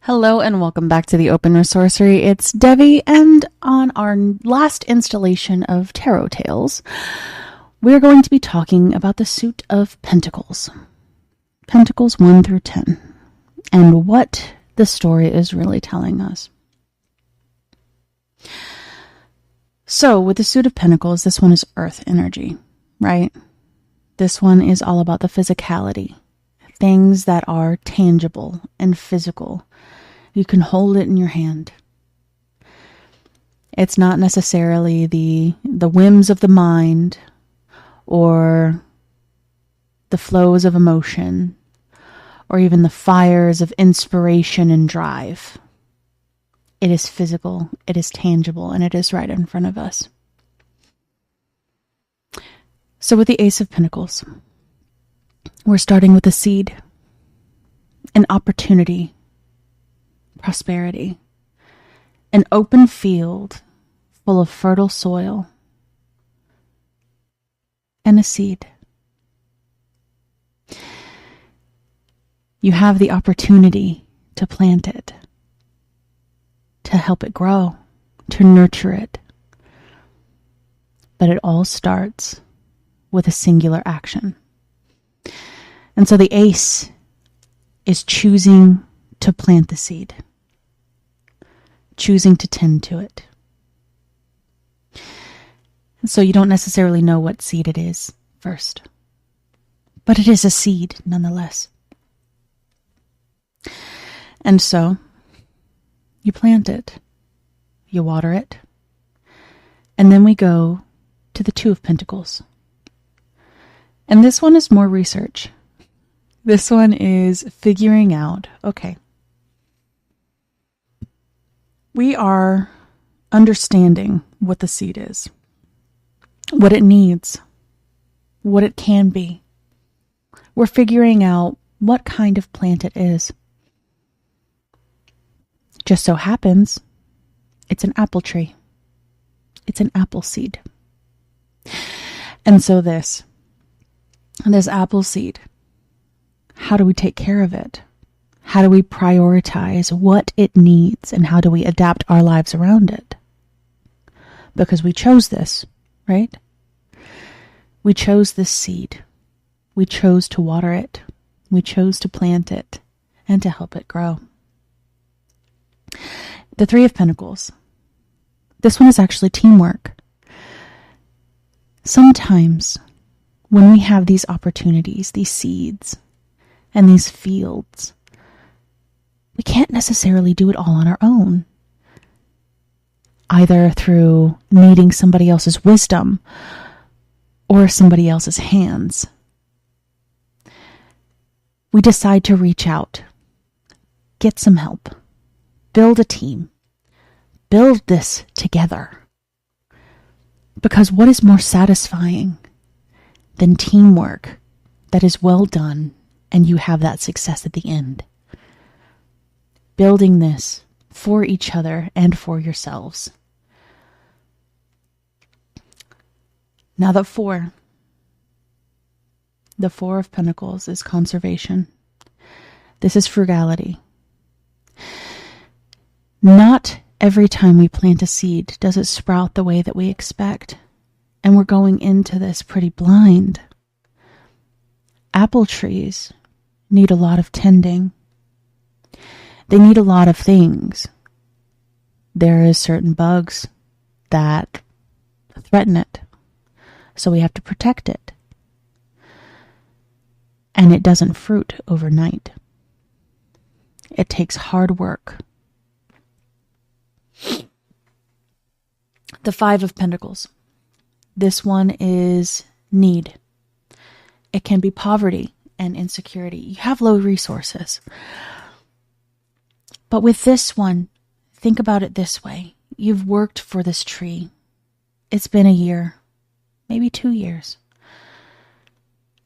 Hello and welcome back to the Open Resourcery. It's Devi, and on our last installation of Tarot Tales, we're going to be talking about the Suit of Pentacles. Pentacles 1 through 10, and what the story is really telling us. So, with the Suit of Pentacles, this one is Earth energy, right? This one is all about the physicality. Things that are tangible and physical. You can hold it in your hand. It's not necessarily the whims of the mind or the flows of emotion or even the fires of inspiration and drive. It is physical, it is tangible, and it is right in front of us. So with the Ace of Pentacles, we're starting with a seed, an opportunity, prosperity, an open field full of fertile soil, and a seed. You have the opportunity to plant it, to help it grow, to nurture it. But it all starts with a singular action. And so the ace is choosing to plant the seed, choosing to tend to it. And so you don't necessarily know what seed it is first, but it is a seed nonetheless. And so you plant it, you water it, and then we go to the Two of Pentacles. And this one is more research. This one is figuring out, okay, we are understanding what the seed is, what it needs, what it can be. We're figuring out what kind of plant it is. Just so happens, it's an apple tree. It's an apple seed. And so this apple seed, how do we take care of it? How do we prioritize what it needs, and how do we adapt our lives around it? Because we chose this, right? We chose this seed. We chose to water it. We chose to plant it and to help it grow. The Three of Pentacles. This one is actually teamwork. Sometimes when we have these opportunities, these seeds, and these fields, we can't necessarily do it all on our own. Either through needing somebody else's wisdom or somebody else's hands. We decide to reach out, get some help, build a team, build this together. Because what is more satisfying than teamwork that is well done and you have that success at the end? Building this for each other and for yourselves. Now the Four of Pentacles is conservation. This is frugality. Not every time we plant a seed does it sprout the way that we expect. And we're going into this pretty blind. Apple trees need a lot of tending. They need a lot of things. There is certain bugs that threaten it. So we have to protect it. And it doesn't fruit overnight. It takes hard work. The Five of Pentacles. This one is need. It can be poverty and insecurity. You have low resources. But with this one, think about it this way. You've worked for this tree. It's been a year, maybe 2 years.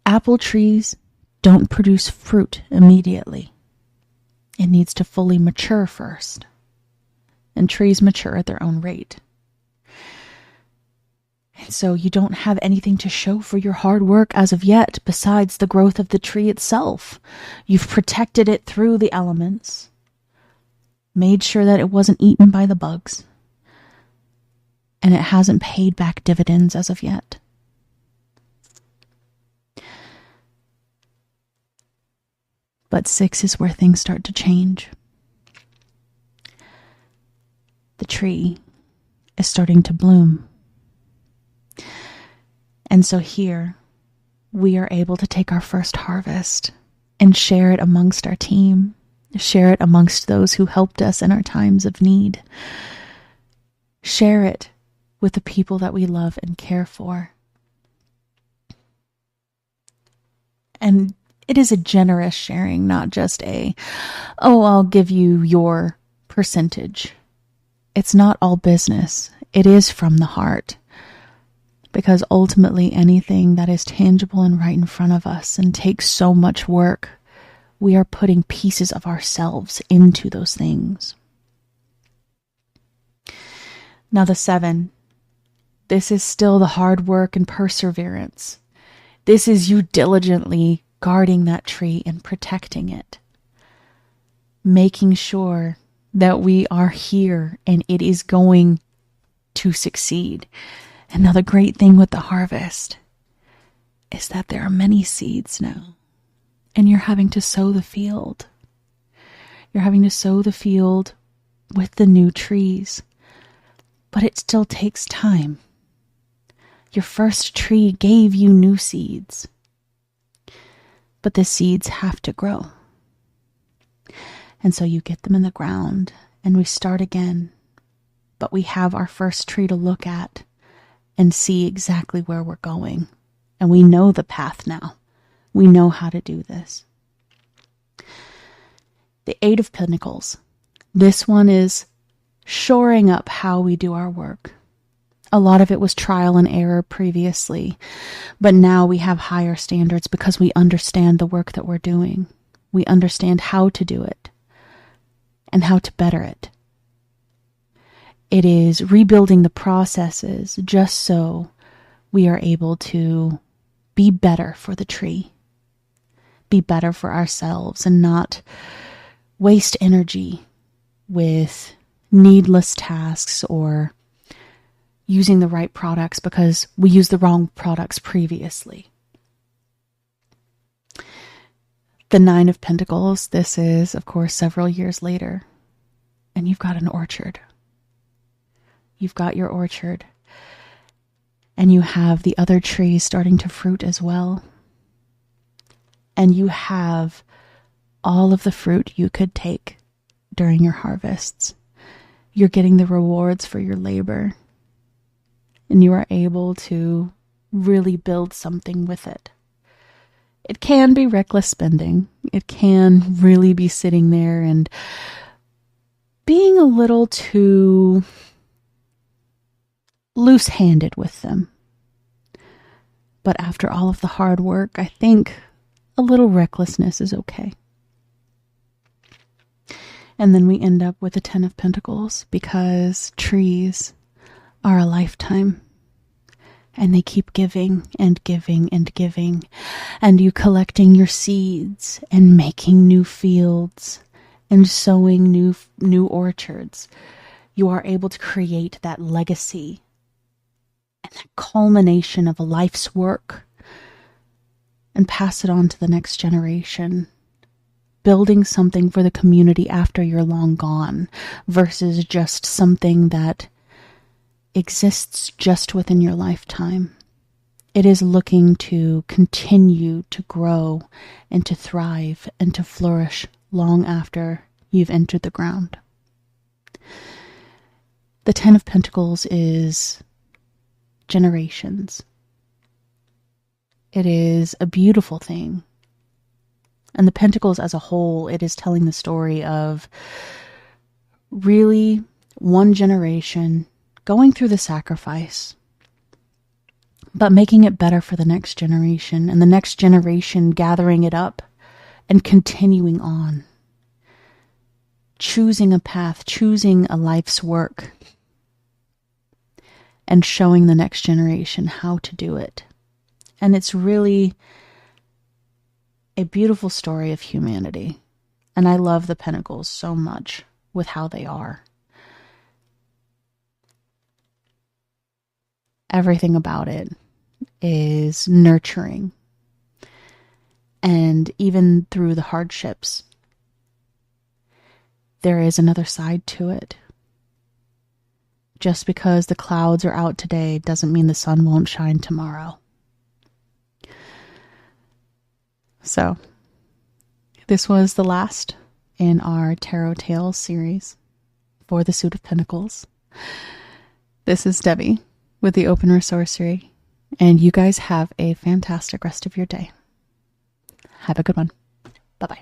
Apple trees don't produce fruit immediately. It needs to fully mature first. And trees mature at their own rate. And so you don't have anything to show for your hard work as of yet besides the growth of the tree itself. You've protected it through the elements. made sure that it wasn't eaten by the bugs, and it hasn't paid back dividends as of yet. But 6 is where things start to change. The tree is starting to bloom. And so here, we are able to take our first harvest and share it amongst our team, share it amongst those who helped us in our times of need, share it with the people that we love and care for. And it is a generous sharing, not just I'll give you your percentage. It's not all business. It is from the heart. Because ultimately anything that is tangible and right in front of us and takes so much work, we are putting pieces of ourselves into those things. Now the 7, this is still the hard work and perseverance. This is you diligently guarding that tree and protecting it. Making sure that we are here and it is going to succeed. And now the great thing with the harvest is that there are many seeds now. And you're having to sow the field. You're having to sow the field with the new trees. But it still takes time. Your first tree gave you new seeds. But the seeds have to grow. And so you get them in the ground and we start again. But we have our first tree to look at and see exactly where we're going. And we know the path now. We know how to do this. The 8 of Pentacles. This one is shoring up how we do our work. A lot of it was trial and error previously, but now we have higher standards because we understand the work that we're doing. We understand how to do it and how to better it. It is rebuilding the processes just so we are able to be better for the tree, be better for ourselves, and not waste energy with needless tasks or using the right products because we used the wrong products previously. The 9 of Pentacles, this is, of course, several years later, and you've got an orchard. You've got your orchard, and you have the other trees starting to fruit as well. And you have all of the fruit you could take during your harvests. You're getting the rewards for your labor, and you are able to really build something with it. It can be reckless spending. It can really be sitting there and being a little too loose-handed with them. But after all of the hard work, I think a little recklessness is okay. And then we end up with the 10 of Pentacles because trees are a lifetime. And they keep giving and giving and giving. And you collecting your seeds and making new fields and sowing new orchards. You are able to create that legacy and that culmination of a life's work and pass it on to the next generation. Building something for the community after you're long gone versus just something that exists just within your lifetime. It is looking to continue to grow and to thrive and to flourish long after you've entered the ground. The 10 of Pentacles is generations. It is a beautiful thing. And the Pentacles as a whole, it is telling the story of really one generation going through the sacrifice, but making it better for the next generation, and the next generation gathering it up and continuing on. Choosing a path, choosing a life's work, and showing the next generation how to do it. And it's really a beautiful story of humanity. And I love the Pentacles so much with how they are. Everything about it is nurturing. And even through the hardships, there is another side to it. Just because the clouds are out today doesn't mean the sun won't shine tomorrow. So, this was the last in our Tarot Tales series for the Suit of Pentacles. This is Devi with the Opener Sorcery, and you guys have a fantastic rest of your day. Have a good one. Bye-bye.